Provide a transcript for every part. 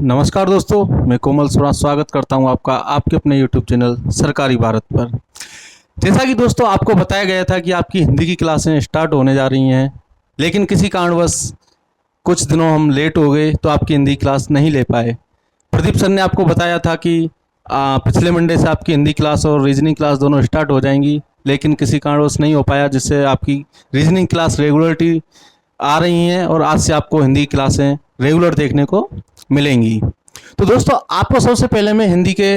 नमस्कार दोस्तों, मैं कोमल सोना स्वागत करता हूं आपका आपके अपने YouTube चैनल सरकारी भारत पर। जैसा कि दोस्तों आपको बताया गया था कि आपकी हिंदी की क्लासें स्टार्ट होने जा रही हैं, लेकिन किसी कारणवश कुछ दिनों हम लेट हो गए तो आपकी हिंदी क्लास नहीं ले पाए। प्रदीप सर ने आपको बताया था कि पिछले मंडे से आपकी हिंदी क्लास और रीजनिंग क्लास दोनों स्टार्ट हो जाएंगी, लेकिन किसी कारणवश नहीं हो पाया, जिससे आपकी रीजनिंग क्लास रेगुलरिटी आ रही हैं और आज से आपको हिंदी क्लासें रेगुलर देखने को मिलेंगी। तो दोस्तों आपको सबसे पहले मैं हिंदी के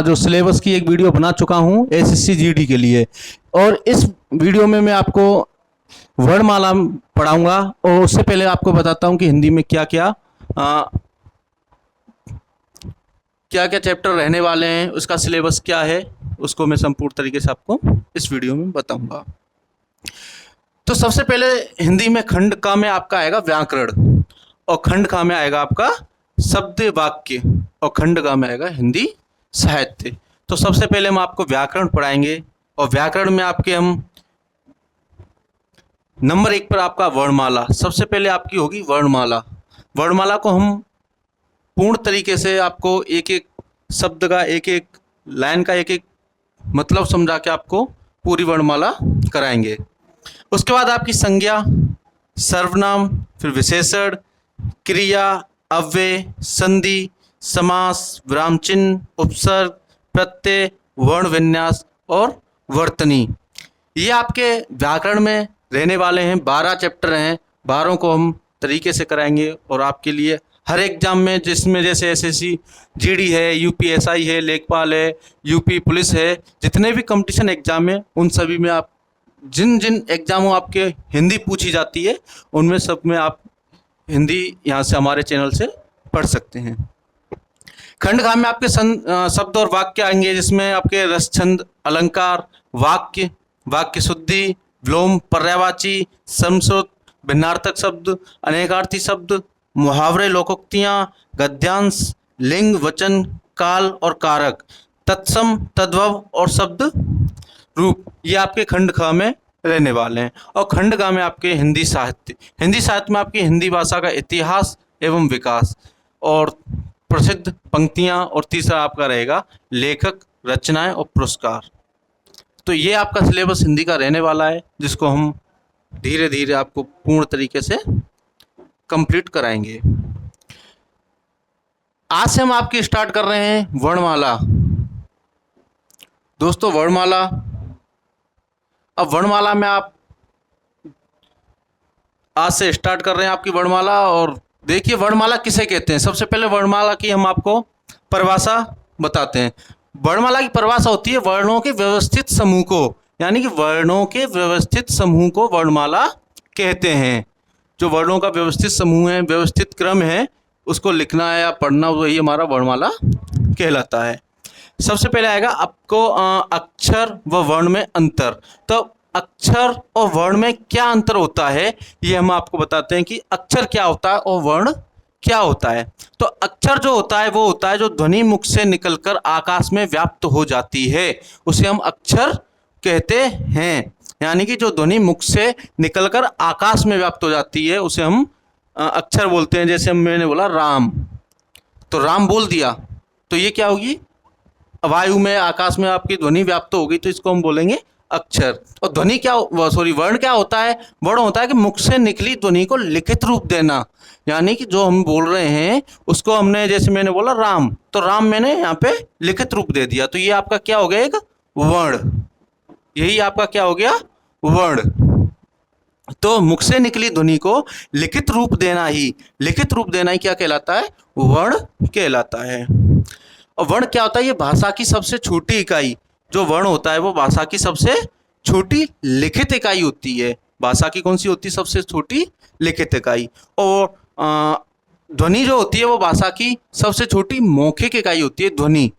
जो सिलेबस की एक वीडियो बना चुका हूं एसएससी जीडी के लिए, और इस वीडियो में मैं आपको वर्णमाला पढ़ाऊंगा। और उससे पहले आपको बताता हूं कि हिंदी में क्या क्या चैप्टर रहने वाले हैं, उसका सिलेबस क्या है, उसको मैं संपूर्ण तरीके से आपको इस वीडियो में बताऊंगा। तो सबसे पहले हिंदी में खंड का में आपका आएगा व्याकरण, और खंड का में आएगा आपका शब्द वाक्य, और खंड का में आएगा हिंदी साहित्य। तो सबसे पहले हम आपको व्याकरण पढ़ाएंगे, और व्याकरण में आपके हम नंबर 1 पर आपका वर्णमाला। सबसे पहले आपकी होगी वर्णमाला। वर्णमाला को हम पूर्ण तरीके से आपको एक एक शब्द का, एक एक लाइन का एक एक मतलब समझा के आपको पूरी वर्णमाला कराएंगे। उसके बाद आपकी संज्ञा, सर्वनाम, फिर विशेषण, क्रिया, अव्यय, संधि, समास, विराम चिन्ह, उपसर्ग, प्रत्यय, वर्ण विन्यास और वर्तनी, ये आपके व्याकरण में रहने वाले हैं। 12 चैप्टर हैं, 12 को हम तरीके से कराएंगे। और आपके लिए हर एग्जाम में, जिसमें जैसे एसएससी जीडी है, यूपीएसआई है, लेखपाल है, यूपी पुलिस है, जितने भी कंपटीशन एग्जाम है उन सभी में आप जिन जिन एग्जामों आपके हिंदी पूछी जाती है उनमें सब में आप हिंदी यहाँ से हमारे चैनल से पढ़ सकते हैं। खंड घ में आपके शब्द और वाक्य आएंगे, जिसमें आपके रस, छंद, अलंकार, वाक्य, वाक्य शुद्धि, विलोम, पर्यायवाची, समश्रुत, भिन्नार्थक शब्द, अनेकार्थी शब्द, मुहावरे, लोकोक्तियाँ, गद्यांश, लिंग, वचन, काल और कारक, तत्सम, तद्भव और शब्द रूप, ये आपके खंड ख में रहने वाले हैं। और खंड ग में आपके हिंदी साहित्य। हिंदी साहित्य में आपकी हिंदी भाषा का इतिहास एवं विकास और प्रसिद्ध पंक्तियां, और तीसरा आपका रहेगा लेखक, रचनाएं और पुरस्कार। तो ये आपका सिलेबस हिंदी का रहने वाला है, जिसको हम धीरे धीरे आपको पूर्ण तरीके से कंप्लीट कराएंगे। आज से हम आपकी स्टार्ट कर रहे हैं वर्णमाला। दोस्तों वर्णमाला, अब वर्णमाला में आप आज से स्टार्ट कर रहे हैं आपकी वर्णमाला। और देखिए वर्णमाला किसे कहते हैं। सबसे पहले वर्णमाला की हम आपको परिभाषा बताते हैं। वर्णमाला की परिभाषा होती है वर्णों के व्यवस्थित समूह को, यानी कि वर्णों के व्यवस्थित समूह को वर्णमाला कहते हैं। जो वर्णों का व्यवस्थित समूह है, व्यवस्थित क्रम है, उसको लिखना है या पढ़ना, वही हमारा वर्णमाला कहलाता है। सबसे पहले आएगा आपको अक्षर व वर्ण में अंतर। तो अक्षर और वर्ण में क्या अंतर होता है, ये हम आपको बताते हैं कि अक्षर क्या होता है और वर्ण क्या होता है। तो अक्षर जो होता है वो होता है जो ध्वनि मुख से निकलकर आकाश में व्याप्त हो जाती है, उसे हम अक्षर कहते हैं। यानी कि जो ध्वनि मुख से निकलकर आकाश में व्याप्त हो जाती है उसे हम अक्षर बोलते हैं। जैसे मैंने बोला राम, तो राम बोल दिया, तो ये क्या होगी, वायु में, आकाश में आपकी ध्वनि व्याप्त हो गई, तो इसको हम बोलेंगे अक्षर। और ध्वनि क्या, वर्ण क्या होता है, वर्ण होता है कि मुख से निकली ध्वनि को लिखित रूप देना। यानी कि जो हम बोल रहे हैं उसको हमने, जैसे मैंने बोला राम, तो राम मैंने यहाँ पे लिखित रूप दे दिया, तो ये आपका क्या हो गया, एक वर्ण। यही आपका क्या हो गया, वर्ण। तो मुख से निकली ध्वनि को लिखित रूप देना ही क्या कहलाता है, वर्ण कहलाता है। और वर्ण क्या होता है, ये भाषा की सबसे छोटी इकाई, जो वर्ण होता है वो भाषा की सबसे छोटी लिखित इकाई होती है। भाषा की कौन सी होती है, सबसे छोटी लिखित इकाई। और ध्वनि जो होती है वो भाषा की सबसे छोटी मौखिक इकाई होती है, ध्वनि।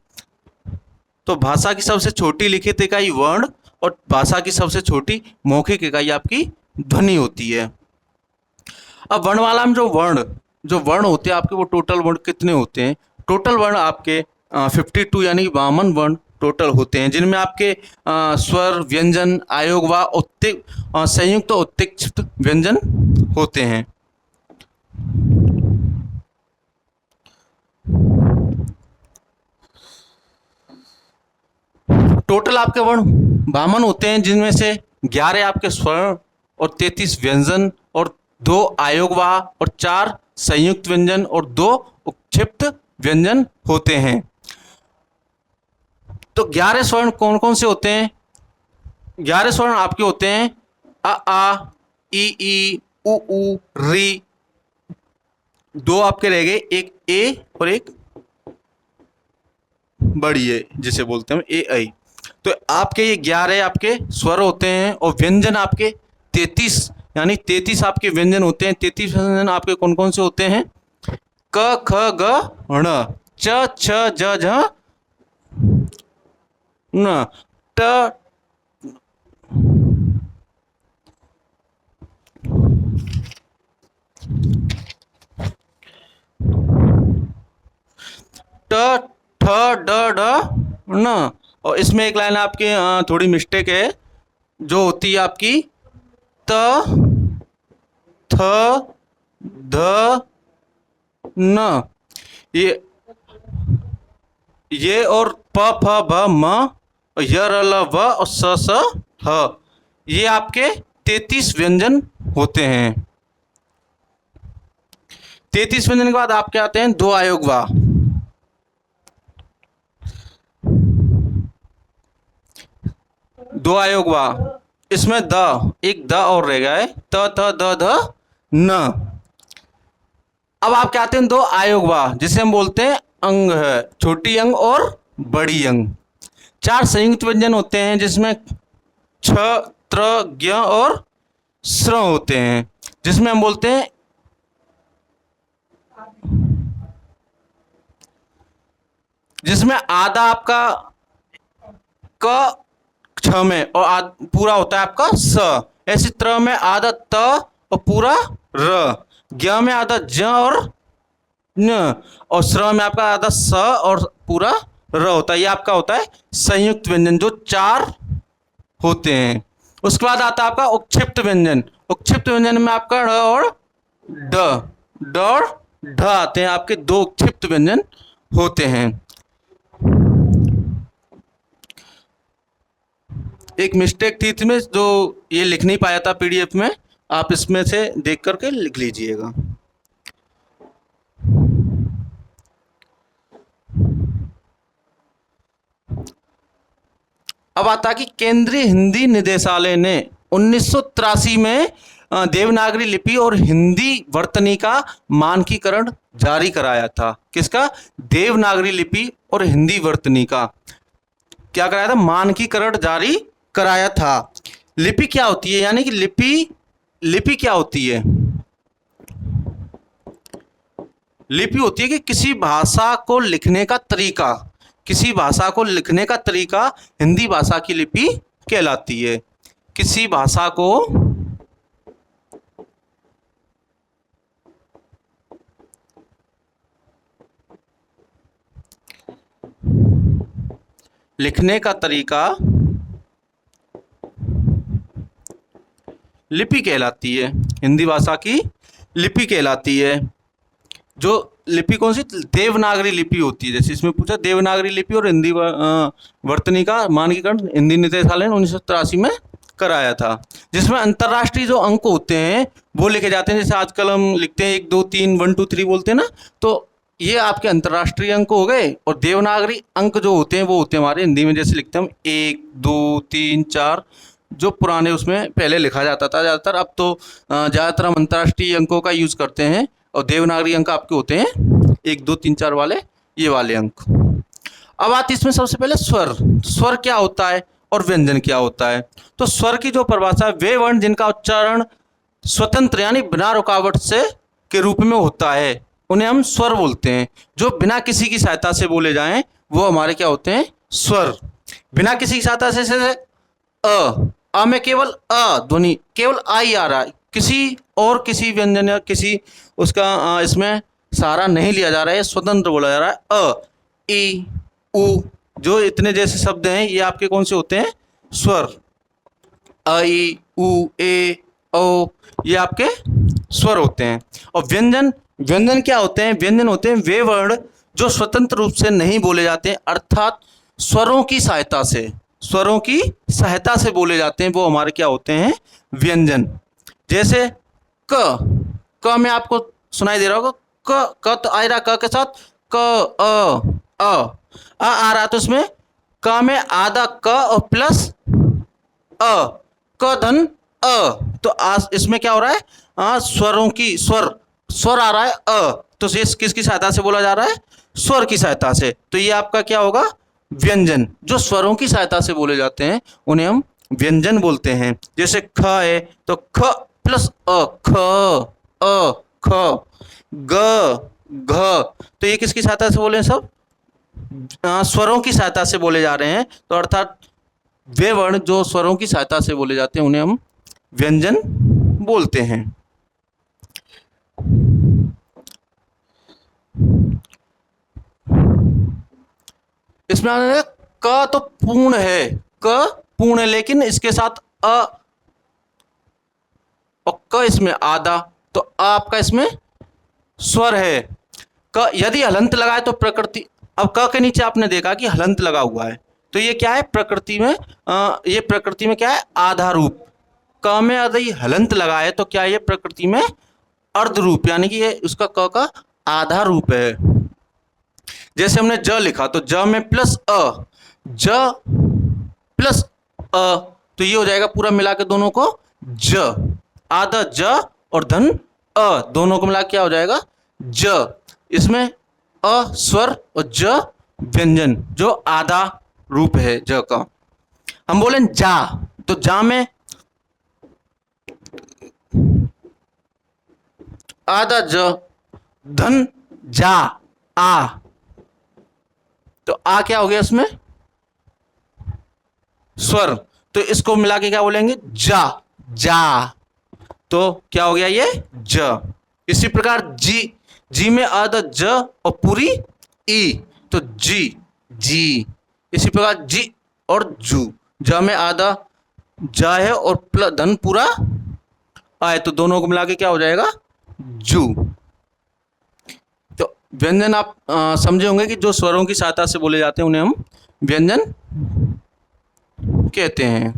तो भाषा की सबसे छोटी लिखित इकाई वर्ण, और भाषा की सबसे छोटी मौखिक इकाई आपकी ध्वनि होती है। अब वर्णमाला में जो वर्ण होते हैं आपके, वो टोटल वर्ण कितने होते हैं, टोटल वर्ण आपके 52 यानी 52 वर्ण टोटल होते हैं, जिनमें आपके स्वर, व्यंजन, आयोग व संयुक्त उत्तिष्ठ व्यंजन होते हैं। टोटल आपके वर्ण वामन होते हैं, जिनमें से 11 आपके स्वर्ण और 33 व्यंजन और 2 आयोगवाह और 4 संयुक्त व्यंजन और 2 उपक्षिप्त व्यंजन होते हैं। तो 11 स्वर्ण कौन कौन से होते हैं? 11 स्वर्ण आपके होते हैं अ आ, ई उ ऊ, री। 2 आपके रह गए, एक ए और एक बड़ी ए जिसे बोलते हैं ए आई। तो आपके ये 11 आपके स्वर होते हैं और व्यंजन आपके 33, यानी 33 आपके व्यंजन होते हैं। 33 व्यंजन आपके कौन कौन से होते हैं? क ख ग ण, च छ ज झ न, ट ठ ड ढ न। और इसमें एक लाइन आपकी थोड़ी मिस्टेक है, जो होती है आपकी त थ ध न। ये और प फ भ म और य र ल व और स स ह, ये आपके 33 व्यंजन होते हैं। 33 व्यंजन के बाद आपके आते हैं 2 आयोगवाह। 2 आयोगवाह, इसमें द, एक द और रह गया है, त थ द ध न। अब आपके आते हैं 2 आयोगवाह, जिसे हम बोलते हैं अंग है, छोटी अंग और बड़ी अंग। 4 संयुक्त व्यंजन होते हैं, जिसमें छ, त्र, ज्ञ और स्र होते हैं, जिसमें हम बोलते हैं जिसमें आधा आपका क छ में और पूरा होता है आपका स। ऐसे त्र में आधा त और पूरा र, ज्ञ में आधा ज और न, और स्र में आपका आधा स और पूरा र होता है। ये आपका होता है संयुक्त व्यंजन, जो 4 होते हैं। उसके बाद आता है आपका उपक्षिप्त व्यंजन। उपक्षिप्त व्यंजन में आपका ड़ और ड और ढ आते हैं, आपके 2 उपक्षिप्त व्यंजन होते हैं। एक मिस्टेक थी इसमें, जो ये लिख नहीं पाया था पीडीएफ में, आप इसमें से देख करके लिख लीजिएगा। अब आता कि केंद्रीय हिंदी निदेशालय ने 1983 में देवनागरी लिपि और हिंदी वर्तनी का मानकीकरण जारी कराया था। किसका? देवनागरी लिपि और हिंदी वर्तनी का क्या कराया था? मानकीकरण जारी कराया था। लिपि क्या होती है, यानी कि लिपि क्या होती है? लिपि होती है कि किसी भाषा को लिखने का तरीका, किसी भाषा को लिखने का तरीका हिंदी भाषा की लिपि कहलाती है। किसी भाषा को लिखने का तरीका लिपि कहलाती है, हिंदी भाषा की लिपि कहलाती है। जो लिपि कौन सी? देवनागरी लिपि होती है। जैसे इसमें पूछा देवनागरी लिपि और हिंदी वर्तनी का मानकीकरण हिंदी निदेशालय ने 1983 में कराया था, जिसमें अंतर्राष्ट्रीय जो अंक होते हैं वो लिखे जाते हैं। जैसे आजकल हम लिखते हैं 1 2 3 1 2 3 बोलते हैं ना, तो ये आपके अंतर्राष्ट्रीय अंक हो गए। और देवनागरी अंक जो होते हैं वो होते हैं हमारे हिंदी में, जैसे लिखते हैं हम 1 2 3 4, जो पुराने उसमें पहले लिखा जाता था ज़्यादातर। अब तो ज़्यादातर हम अंतर्राष्ट्रीय अंकों का यूज़ करते हैं, और देवनागरी अंक आपके होते हैं 1 2 3 4 वाले, ये वाले अंक। अब आती इसमें सबसे पहले स्वर। स्वर क्या होता है और व्यंजन क्या होता है? तो स्वर की जो परिभाषा है, वे वर्ण जिनका उच्चारण स्वतंत्र यानी बिना रुकावट से के रूप में होता है, उन्हें हम स्वर बोलते हैं। जो बिना किसी की सहायता से बोले जाएं वो हमारे क्या होते हैं? स्वर। बिना किसी की सहायता से, जैसे अ में केवल अ ध्वनि, केवल आ ही आ रहा है, किसी व्यंजन या किसी उसका इसमें सहारा नहीं लिया जा रहा है, स्वतंत्र बोला जा रहा है। अ, ई, उ, जो इतने जैसे शब्द हैं ये आपके कौन से होते हैं? स्वर। अ, ई, उ, ए, ओ, ये आपके स्वर होते हैं। और व्यंजन क्या होते हैं? व्यंजन होते हैं वे वर्ण जो स्वतंत्र रूप से नहीं बोले जाते, अर्थात स्वरों की सहायता से, स्वरों की सहायता से बोले जाते हैं वो हमारे क्या होते हैं, व्यंजन। जैसे क में आपको सुनाई दे रहा होगा, क तो आ रहा क के साथ, क आ रहा तो उसमें क में आधा क और प्लस अ, क धन अ, तो आज इसमें क्या हो रहा है, स्वरों की स्वर आ रहा है तो ये किसकी सहायता से बोला जा रहा है, स्वर की सहायता से। तो ये आपका क्या होगा, व्यंजन। जो स्वरों की सहायता से बोले जाते हैं उन्हें हम व्यंजन बोलते हैं। जैसे ख है तो ख प्लस ख, अ ख, ग घ, तो ये किसकी सहायता से बोले हैं, सब स्वरों की सहायता से बोले जा रहे हैं। तो अर्थात वे वर्ण जो स्वरों की सहायता से बोले जाते हैं उन्हें हम व्यंजन बोलते हैं। इसमें क तो पूर्ण है, क पूर्ण है, लेकिन इसके साथ अ और क इसमें आधा, तो अ आपका इसमें स्वर है। क यदि हलंत लगाए तो प्रकृति, अब क के नीचे आपने देखा कि हलंत लगा हुआ है, तो ये क्या है, प्रकृति में ये प्रकृति में क्या है, आधा रूप। क में यदि हलंत लगाए तो क्या है, ये प्रकृति में अर्ध रूप, यानी कि ये उसका क का आधा रूप है। जैसे हमने ज लिखा तो ज में प्लस अ, ज प्लस अ, तो ये हो जाएगा पूरा मिला के दोनों को ज, आधा ज और धन अ, दोनों को मिला के क्या हो जाएगा, ज। इसमें अ स्वर और ज व्यंजन, जो आधा रूप है ज का। हम बोले जा, तो जा में आधा ज, धन जा आ, तो आ क्या हो गया इसमें, स्वर, तो इसको मिला के क्या बोलेंगे, जा जा, तो क्या हो गया ये ज। इसी प्रकार जी, जी में आधा ज और पूरी ई, तो जी जी। इसी प्रकार जी और जू, ज में आधा जा है और प्लस धन पूरा आए, तो दोनों को मिला के क्या हो जाएगा, जू। तो व्यंजन आप समझे होंगे कि जो स्वरों की सहायता से बोले जाते हैं उन्हें हम व्यंजन कहते हैं।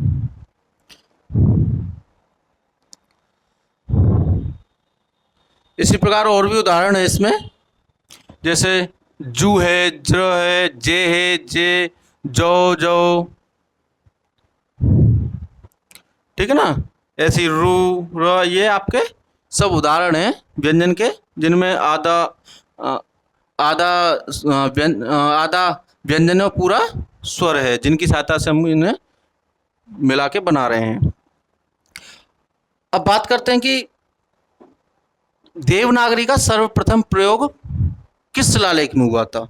इसी प्रकार और भी उदाहरण है इसमें, जैसे जू है, ज्र है, जे है, जे, जो जो, ठीक है ना, ऐसी रू र, ये आपके सब उदाहरण हैं व्यंजन के, जिनमें आधा आधा व्यंजन और पूरा स्वर है, जिनकी सहायता से हम इन्हें मिला के बना रहे हैं। अब बात करते हैं कि देवनागरी का सर्वप्रथम प्रयोग किस शिलालेख में हुआ था।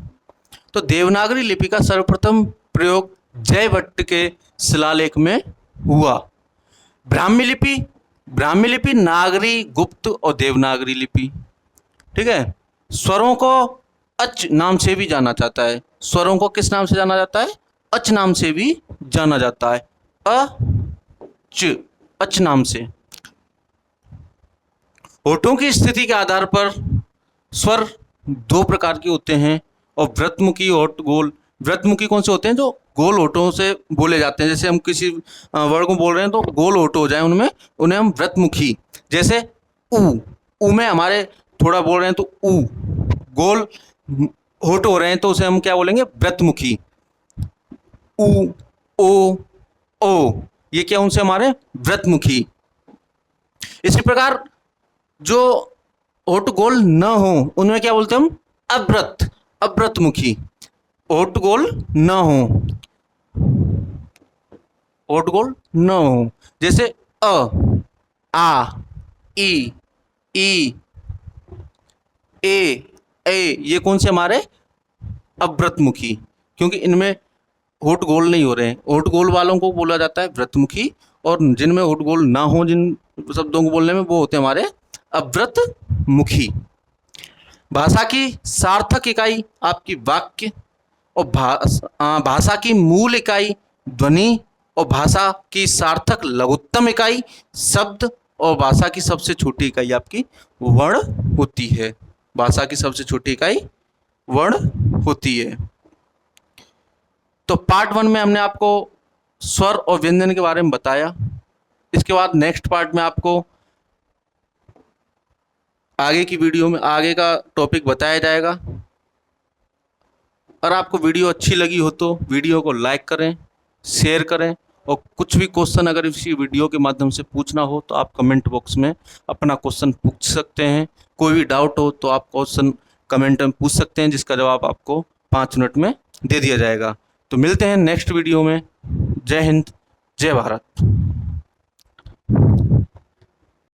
तो देवनागरी लिपि का सर्वप्रथम प्रयोग जयभट्ट के शिलालेख में हुआ। ब्राह्मी लिपि नागरी, गुप्त और देवनागरी लिपि, ठीक है। स्वरों को अच नाम से भी जाना जाता है। स्वरों को किस नाम से जाना जाता है, अच नाम से भी जाना जाता है, च, अच नाम से। होठों की स्थिति के आधार पर स्वर दो प्रकार के होते हैं, और व्रतमुखी होठ, गोल। व्रतमुखी कौन से होते हैं, जो गोल होठों से बोले जाते हैं। जैसे हम किसी वर्ड को बोल रहे हैं तो गोल होठ हो जाए उनमें, उन्हें हम व्रतमुखी। जैसे ऊ में हमारे थोड़ा बोल रहे हैं तो ऊ, गोल होठ हो रहे हैं तो उसे हम क्या बोलेंगे, व्रतमुखी। ऊ, ओ, ओ, ये क्या उनसे हमारे व्रतमुखी। इसी प्रकार जो होठ गोल न हो उनमें क्या बोलते हैं हम, अव्रत, अव्रतमुखी। होठ गोल न हो, होठ गोल न हो, जैसे अ, आ, ई, ए, ये कौन से हमारे अव्रतमुखी, क्योंकि इनमें होठ गोल नहीं हो रहे हैं। होठ गोल वालों को बोला जाता है व्रतमुखी, और जिनमें होठ गोल ना हो, जिन शब्दों को बोलने में, वो होते हैं हमारे अव्रतमुखी। भाषा की सार्थक इकाई आपकी वाक्य, और भाषा की मूल इकाई ध्वनि, और भाषा की सार्थक लघुत्तम इकाई शब्द, और भाषा की सबसे छोटी इकाई आपकी वर्ण होती है। भाषा की सबसे छोटी इकाई वर्ण होती है। तो पार्ट 1 में हमने आपको स्वर और व्यंजन के बारे में बताया। इसके बाद नेक्स्ट पार्ट में आपको आगे की वीडियो में आगे का टॉपिक बताया जाएगा। अगर आपको वीडियो अच्छी लगी हो तो वीडियो को लाइक करें, शेयर करें, और कुछ भी क्वेश्चन अगर इसी वीडियो के माध्यम से पूछना हो तो आप कमेंट बॉक्स में अपना क्वेश्चन पूछ सकते हैं। कोई भी डाउट हो तो आप क्वेश्चन कमेंट में पूछ सकते हैं, जिसका जवाब आपको 5 मिनट में दे दिया जाएगा। तो मिलते हैं नेक्स्ट वीडियो में। जय हिंद, जय भारत।